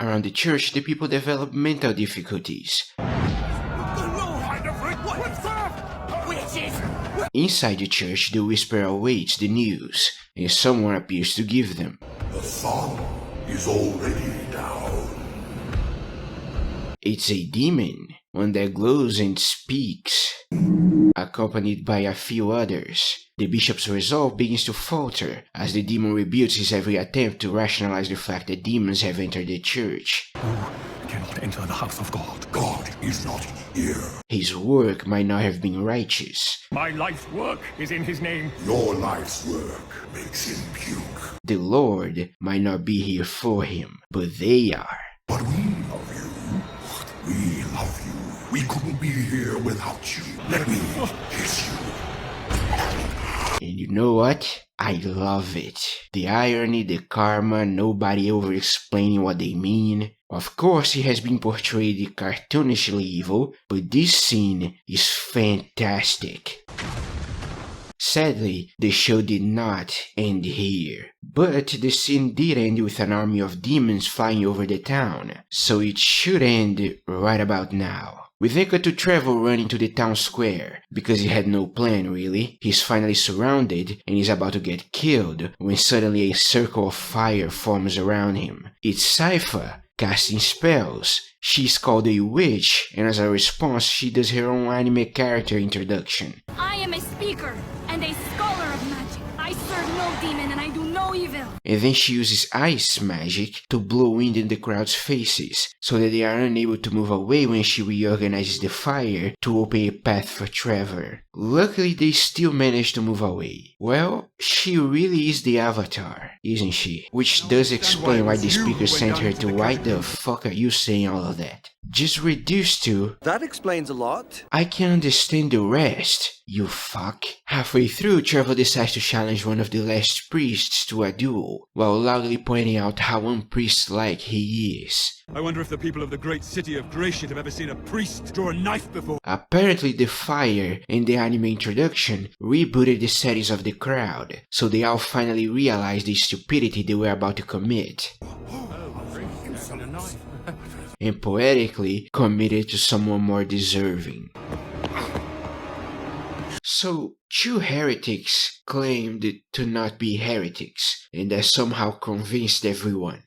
around the church, the people develop mental difficulties. Inside the church, the whisper awaits the news, and someone appears to give them. The sun is already down. It's a demon, one that glows and speaks, accompanied by a few others. The bishop's resolve begins to falter as the demon rebukes his every attempt to rationalize the fact that demons have entered the church. You cannot enter the house of God. God is not here. His work might not have been righteous. My life's work is in his name. Your life's work makes him puke. The Lord might not be here for him, but they are. But we love you. We love you. We couldn't be here without you. Let me kiss you. And you know what? I love it. The irony, the karma, nobody over explaining what they mean. Of course, he has been portrayed cartoonishly evil, but this scene is fantastic. Sadly, the show did not end here, but the scene did end with an army of demons flying over the town, so it should end right about now. We then cut to Trevor running to the town square, because he had no plan really. He's finally surrounded and is about to get killed when suddenly a circle of fire forms around him. It's Sypha casting spells. She's called a witch, and as a response she does her own anime character introduction. I am a speaker and a scholar of magic. I serve no demon and I do no evil. And then she uses ice magic to blow wind in the crowd's faces, so that they are unable to move away when she reorganizes the fire to open a path for Trevor. Luckily, they still manage to move away. Well, she really is the Avatar, isn't she? Which does explain why the speaker sent her to why the fuck are you saying all of that? Just reduced to, that explains a lot. I can understand the rest, you fuck. Halfway through, Trevor decides to challenge one of the last priests to a duel, while loudly pointing out how unpriest-like he is. I wonder if the people of the great city of Gracious have ever seen a priest draw a knife before. Apparently the fire and the anime introduction rebooted the settings of the crowd, so they all finally realized the stupidity they were about to commit. And poetically committed to someone more deserving. So, two heretics claimed to not be heretics, and that somehow convinced everyone.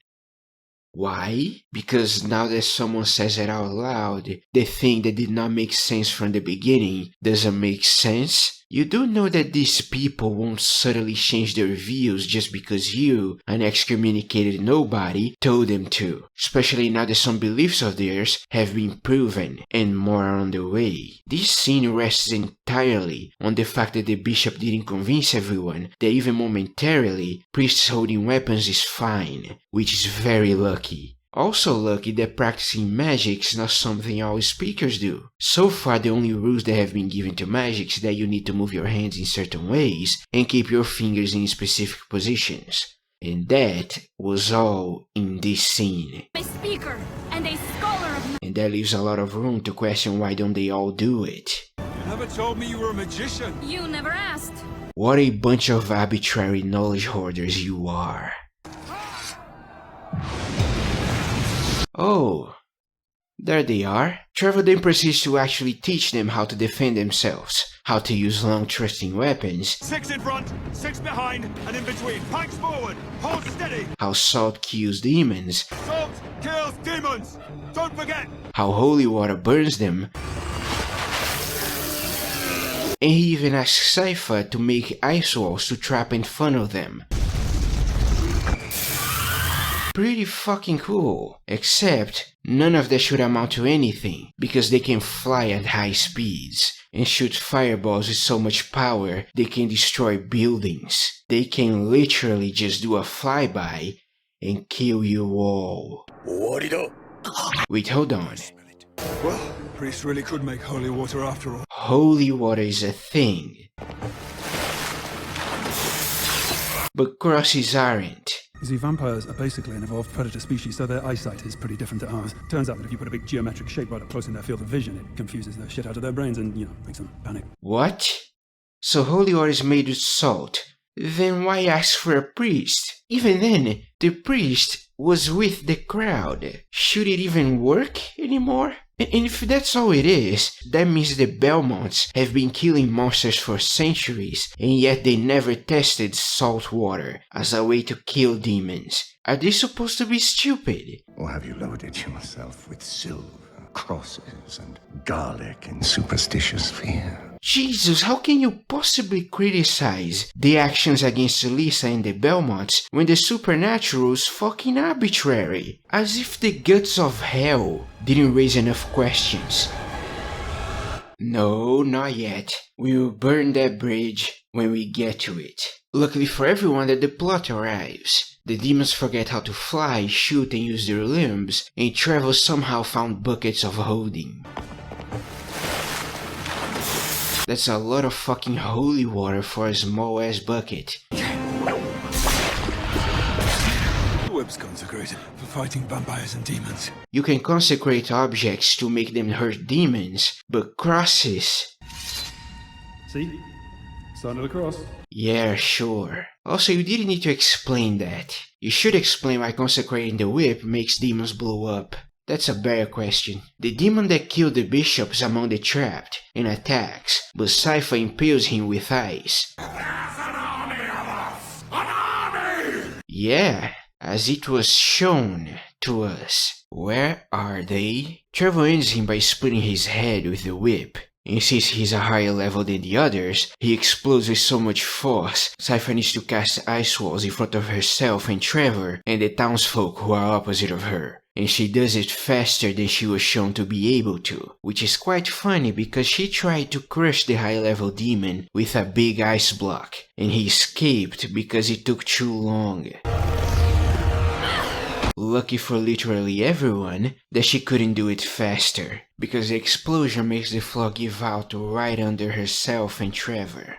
Why? Because now that someone says it out loud, the thing that did not make sense from the beginning doesn't make sense? You do know that these people won't subtly change their views just because you, an excommunicated nobody, told them to. Especially now that some beliefs of theirs have been proven, and more are on the way. This scene rests entirely on the fact that the bishop didn't convince everyone that even momentarily, priests holding weapons is fine, which is very lucky. Also lucky that practicing magic is not something all speakers do. So far the only rules that have been given to magic is that you need to move your hands in certain ways and keep your fingers in specific positions. And that was all in this scene. A speaker and a scholar of magic. And that leaves a lot of room to question why don't they all do it. You never told me you were a magician. You never asked. What a bunch of arbitrary knowledge hoarders you are. Oh, there they are. Trevor then proceeds to actually teach them how to defend themselves, how to use long thrusting weapons, 6 in front, 6 behind, and in between. Pikes forward, hold steady. how salt kills demons, Salt kills demons. Don't forget. how holy water burns them, and he even asks Sypha to make ice walls to trap and funnel them. Pretty fucking cool, except none of that should amount to anything, because they can fly at high speeds, and shoot fireballs with so much power they can destroy buildings. They can literally just do a flyby and kill you all. Wait, hold on. Well, priest really could make holy water after all. Holy water is a thing. But crosses aren't. You see, vampires are basically an evolved predator species, so their eyesight is pretty different to ours. Turns out that if you put a big geometric shape right up close in their field of vision, it confuses the shit out of their brains and, makes them panic. What? So holy water is made with salt. then why ask for a priest? Even then, the priest was with the crowd. Should it even work anymore? And if that's all it is, that means the Belmonts have been killing monsters for centuries, and yet they never tested salt water as a way to kill demons. Are they supposed to be stupid? Or have you loaded yourself with silver, crosses, and garlic in superstitious fear? Jesus, how can you possibly criticize the actions against Lisa and the Belmonts when the supernatural is fucking arbitrary? As if the guts of hell didn't raise enough questions. No, not yet. We will burn that bridge when we get to it. Luckily for everyone that the plot arrives. The demons forget how to fly, shoot and use their limbs, and Trevor somehow found buckets of holding. That's a lot of fucking holy water for a small ass bucket. The web's consecrated for fighting vampires and demons. You can consecrate objects to make them hurt demons, but crosses... See? Sign of the cross. Yeah, sure. Also, you didn't need to explain that. You should explain why consecrating the whip makes demons blow up. That's a better question. The demon that killed the bishop is among the trapped and attacks, but Cypher impales him with ice. There's an army of us! An army! Yeah, as it was shown to us. Where are they? Trevor ends him by splitting his head with the whip. And since he's a higher level than the others, he explodes with so much force, Cypher needs to cast ice walls in front of herself and Trevor and the townsfolk who are opposite of her. And she does it faster than she was shown to be able to, which is quite funny because she tried to crush the high level demon with a big ice block, and he escaped because it took too long. Lucky for literally everyone that she couldn't do it faster, because the explosion makes the floor give out right under herself and Trevor.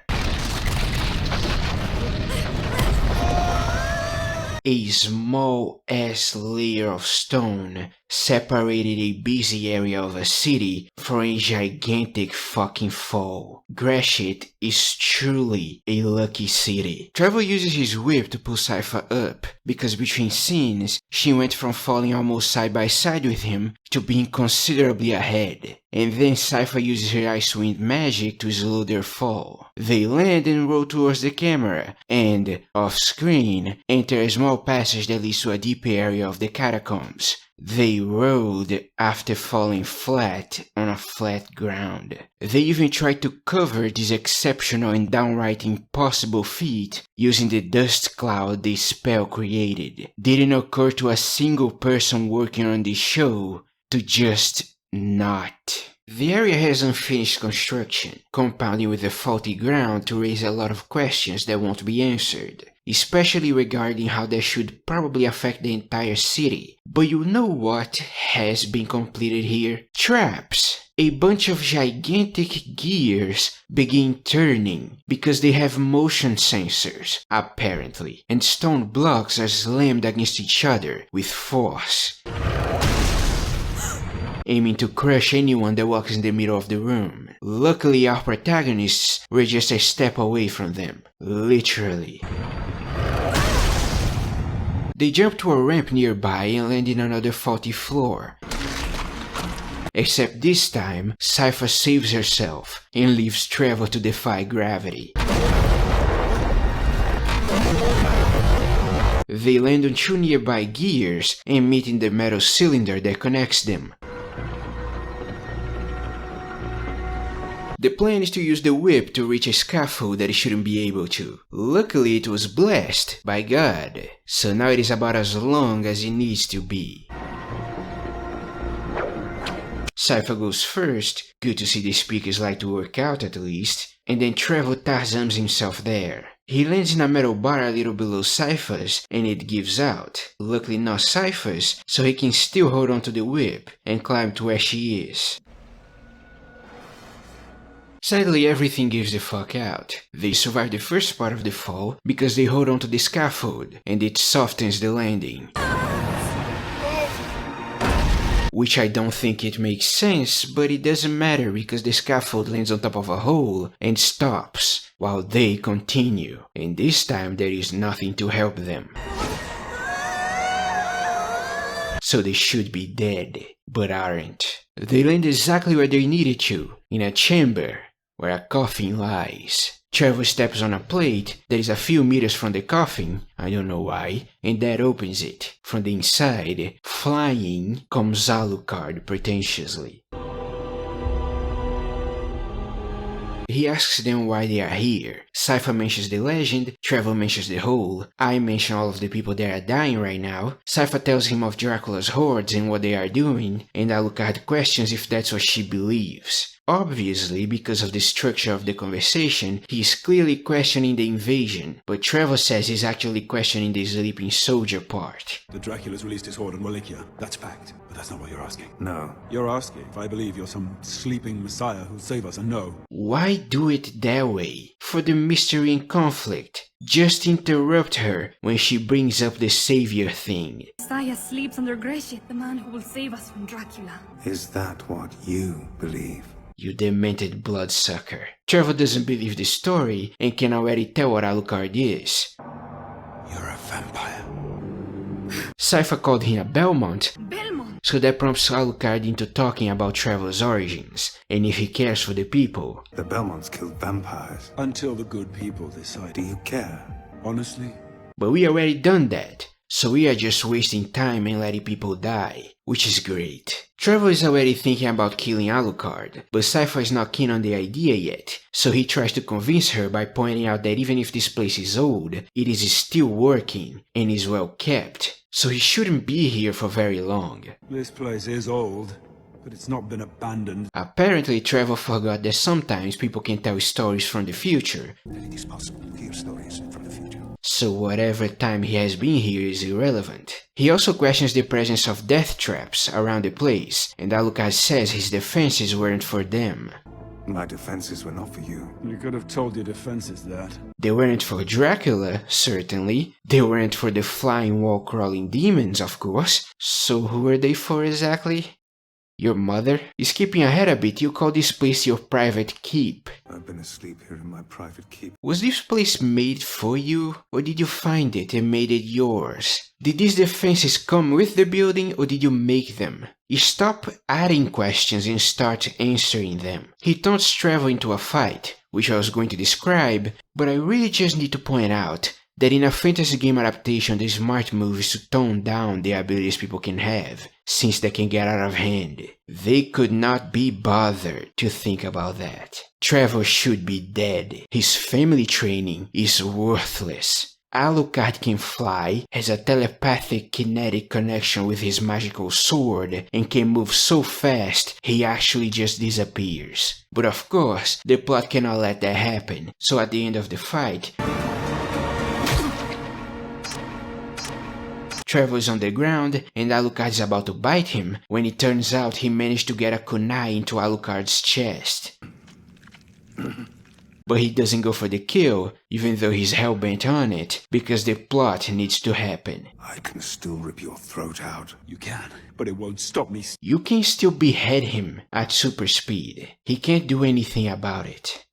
A small ass layer of stone separated a busy area of a city from a gigantic fucking fall. Greshit is truly a lucky city. Trevor uses his whip to pull Cypher up, because between scenes, she went from falling almost side by side with him to being considerably ahead. And then Cypher uses her ice wind magic to slow their fall. They land and roll towards the camera, and, off-screen, enter a small passage that leads to a deep area of the catacombs. They rolled after falling flat on a flat ground. They even tried to cover this exceptional and downright impossible feat using the dust cloud the spell created. Didn't occur to a single person working on this show to just not. The area has unfinished construction, compounding with the faulty ground to raise a lot of questions that won't be answered, especially regarding how that should probably affect the entire city. But you know what has been completed here? Traps! A bunch of gigantic gears begin turning because they have motion sensors, apparently, and stone blocks are slammed against each other with force, aiming to crush anyone that walks in the middle of the room. Luckily, our protagonists were just a step away from them, literally. They jump to a ramp nearby and land in another faulty floor. Except this time, Cypher saves herself and leaves Trevor to defy gravity. They land on two nearby gears and meet in the metal cylinder that connects them. The plan is to use the whip to reach a scaffold that it shouldn't be able to. Luckily it was blessed by God, so now it is about as long as it needs to be. Cypher goes first, good to see the speakers like to work out at least, and then Trevor Tarzans himself there. He lands in a metal bar a little below Cypher's and it gives out. Luckily not Cypher's, so he can still hold on to the whip and climb to where she is. Sadly, everything gives the fuck out. They survive the first part of the fall because they hold on to the scaffold, and it softens the landing. which I don't think it makes sense, but it doesn't matter because the scaffold lands on top of a hole and stops, while they continue, and this time there is nothing to help them. So they should be dead, but aren't. They land exactly where they needed to, in a chamber where a coffin lies. Trevor steps on a plate that is a few meters from the coffin, I don't know why, and that opens it. From the inside, flying, comes Alucard pretentiously. He asks them why they are here. Cypher mentions the legend, Trevor mentions the hole, I mention all of the people that are dying right now, Cypher tells him of Dracula's hordes and what they are doing, and Alucard questions if that's what she believes. Obviously, because of the structure of the conversation, he is clearly questioning the invasion, but Trevor says he's actually questioning the sleeping soldier part. The Dracula's released his horde on Wallachia. That's fact. But that's not what you're asking. No. You're asking if I believe you're some sleeping messiah who'll save us, and no. Why do it that way? For the mystery and conflict. Just interrupt her when she brings up the savior thing. Messiah sleeps under Greshit, the man who will save us from Dracula. Is that what you believe? You demented bloodsucker. Trevor doesn't believe the story and can already tell what Alucard is. You're a vampire. Cypher called him a Belmont, Belmont! so that prompts Alucard into talking about Trevor's origins, and if he cares for the people. The Belmonts killed vampires. Until the good people decide. Do you care? Honestly? But we already done that, so we are just wasting time and letting people die, which is great. Trevor is already thinking about killing Alucard, but Cypher is not keen on the idea yet, so he tries to convince her by pointing out that even if this place is old, it is still working and is well kept, so he shouldn't be here for very long. This place is old, but it's not been abandoned. Apparently Trevor forgot that sometimes people can tell stories from the future, It is possible to hear stories from the future. so whatever time he has been here is irrelevant. He also questions the presence of death traps around the place, and Alucard says his defenses weren't for them. My defenses were not for you. You could have told your defenses that. They weren't for Dracula, certainly. They weren't for the flying wall-crawling demons, of course. So who were they for exactly? Your mother? Skipping ahead a bit, you call this place your private keep. I've been asleep here in my private keep. Was this place made for you, or did you find it and made it yours? Did these defenses come with the building, or did you make them? You stop adding questions and start answering them. He taunts Trevor into a fight, which I was going to describe, but I really just need to point out that in a fantasy game adaptation the smart move is to tone down the abilities people can have, since they can get out of hand. They could not be bothered to think about that. Trevor should be dead. His family training is worthless. Alucard can fly, has a telepathic kinetic connection with his magical sword, and can move so fast he actually just disappears. But of course, the plot cannot let that happen, so at the end of the fight, Trevor is on the ground and Alucard is about to bite him when it turns out he managed to get a kunai into Alucard's chest. But he doesn't go for the kill, even though he's hellbent on it, because the plot needs to happen. I can still rip your throat out. You can, but it won't stop me. You can still behead him at super speed. He can't do anything about it.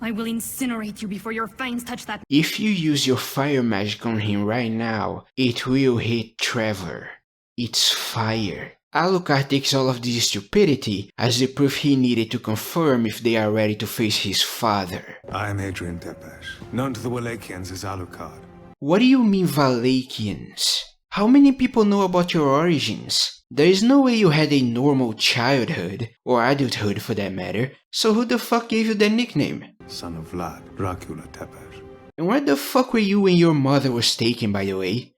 I will incinerate you before your fangs touch that. If you use your fire magic on him right now, it will hit Trevor. It's fire. Alucard takes all of this stupidity as the proof he needed to confirm if they are ready to face his father. I am Adrian Tepesh, known to the Wallachians as Alucard. What do you mean Wallachians? How many people know about your origins? There is no way you had a normal childhood, or adulthood for that matter, so who the fuck gave you that nickname? Son of Vlad, Dracula Tepesh. And where the fuck were you when your mother was taken, by the way?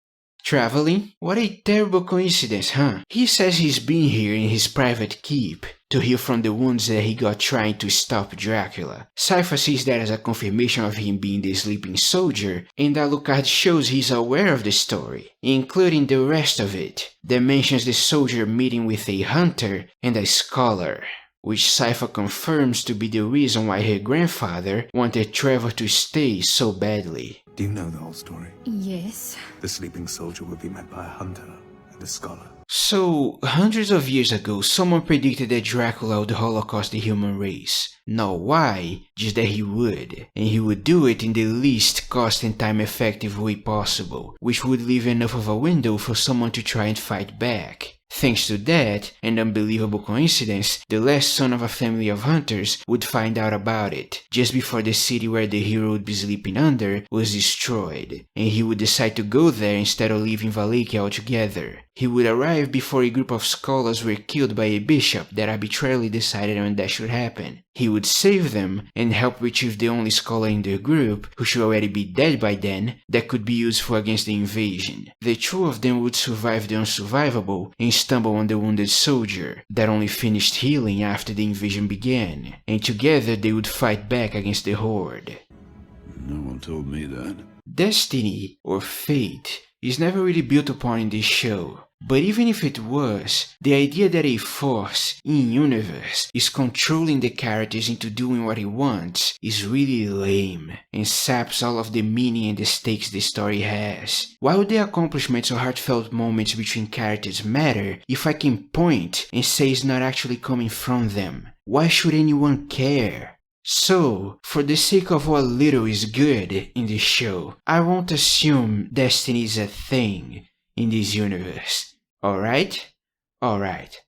Traveling? What a terrible coincidence, huh? He says he's been here in his private keep to heal from the wounds that he got trying to stop Dracula. Cypher sees that as a confirmation of him being the sleeping soldier, and Alucard shows he's aware of the story, including the rest of it, that mentions the soldier meeting with a hunter and a scholar, which Cypher confirms to be the reason why her grandfather wanted Trevor to stay so badly. Do you know the whole story? Yes. The sleeping soldier will be met by a hunter, the scholar. So, hundreds of years ago, someone predicted that Dracula would holocaust the human race. Not why, just that he would. And he would do it in the least cost and time effective way possible, which would leave enough of a window for someone to try and fight back. Thanks to that, and unbelievable coincidence, the last son of a family of hunters would find out about it, just before the city where the hero would be sleeping under was destroyed, and he would decide to go there instead of leaving Wallachia altogether. He would arrive before a group of scholars were killed by a bishop that arbitrarily decided when that should happen. He would save them and help retrieve the only scholar in the group, who should already be dead by then, that could be useful against the invasion. The two of them would survive the unsurvivable and stumble on the wounded soldier that only finished healing after the invasion began, and together they would fight back against the horde. No one told me that. Destiny, or fate, is never really built upon in this show. But even if it was, the idea that a force, in-universe, is controlling the characters into doing what it wants is really lame, and saps all of the meaning and the stakes the story has. Why would the accomplishments or heartfelt moments between characters matter if I can point and say it's not actually coming from them? Why should anyone care? So, for the sake of what little is good in this show, I won't assume destiny is a thing in this universe. Alright? Alright.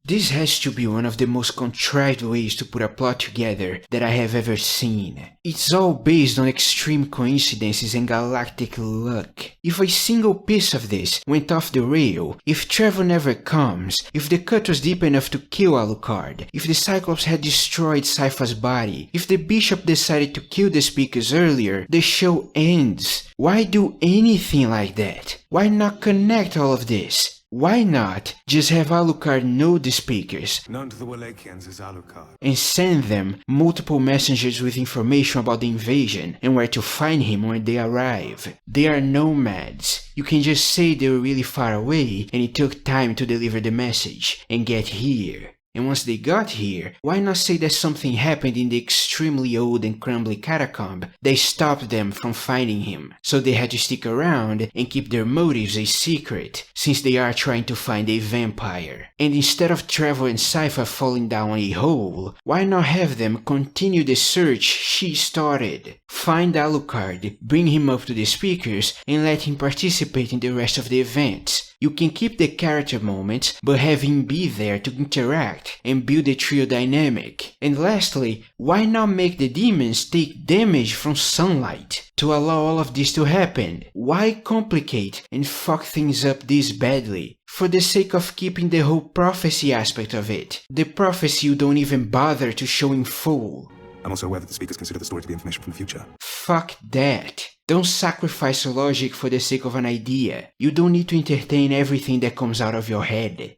This has to be one of the most contrived ways to put a plot together that I have ever seen. It's all based on extreme coincidences and galactic luck. If a single piece of this went off the rail, if Trevor never comes, if the cut was deep enough to kill Alucard, if the Cyclops had destroyed Sypha's body, if the Bishop decided to kill the speakers earlier, the show ends. Why do anything like that? Why not connect all of this? Why not just have Alucard know the speakers Known to the Wallachians as Alucard. and send them multiple messengers with information about the invasion and where to find him when they arrive? They are nomads. You can just say they were really far away and it took time to deliver the message and get here. And once they got here, why not say that something happened in the extremely old and crumbly catacomb that stopped them from finding him, so they had to stick around and keep their motives a secret, since they are trying to find a vampire. And instead of Trevor and Sypha falling down a hole, why not have them continue the search she started? Find Alucard, bring him up to the speakers, and let him participate in the rest of the events. You can keep the character moments, but have him be there to interact and build the trio dynamic. And lastly, why not make the demons take damage from sunlight to allow all of this to happen? Why complicate and fuck things up this badly? For the sake of keeping the whole prophecy aspect of it. The prophecy you don't even bother to show in full. I'm also aware that the speakers consider the story to be information from the future. Fuck that. Don't sacrifice logic for the sake of an idea. You don't need to entertain everything that comes out of your head.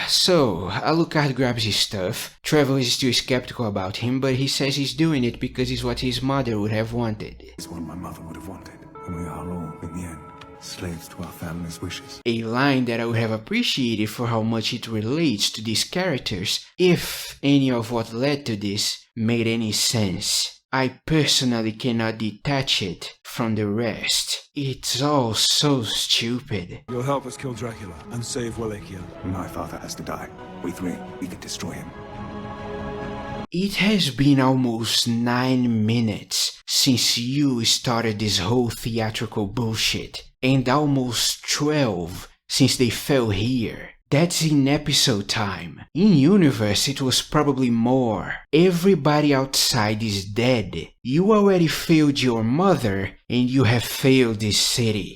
So, Alucard grabs his stuff. Trevor is still skeptical about him, but he says he's doing it because it's what his mother would have wanted. It's what my mother would have wanted, and we are all, in the end, slaves to our family's wishes. A line that I would have appreciated for how much it relates to these characters, if any of what led to this made any sense. I personally cannot detach it from the rest. It's all so stupid. You'll help us kill Dracula and save Wallachia. My father has to die. We can destroy him. It has been almost 9 minutes since you started this whole theatrical bullshit, and almost 12 since they fell here. That's in episode time. In universe it was probably more. Everybody outside is dead. You already failed your mother and you have failed this city.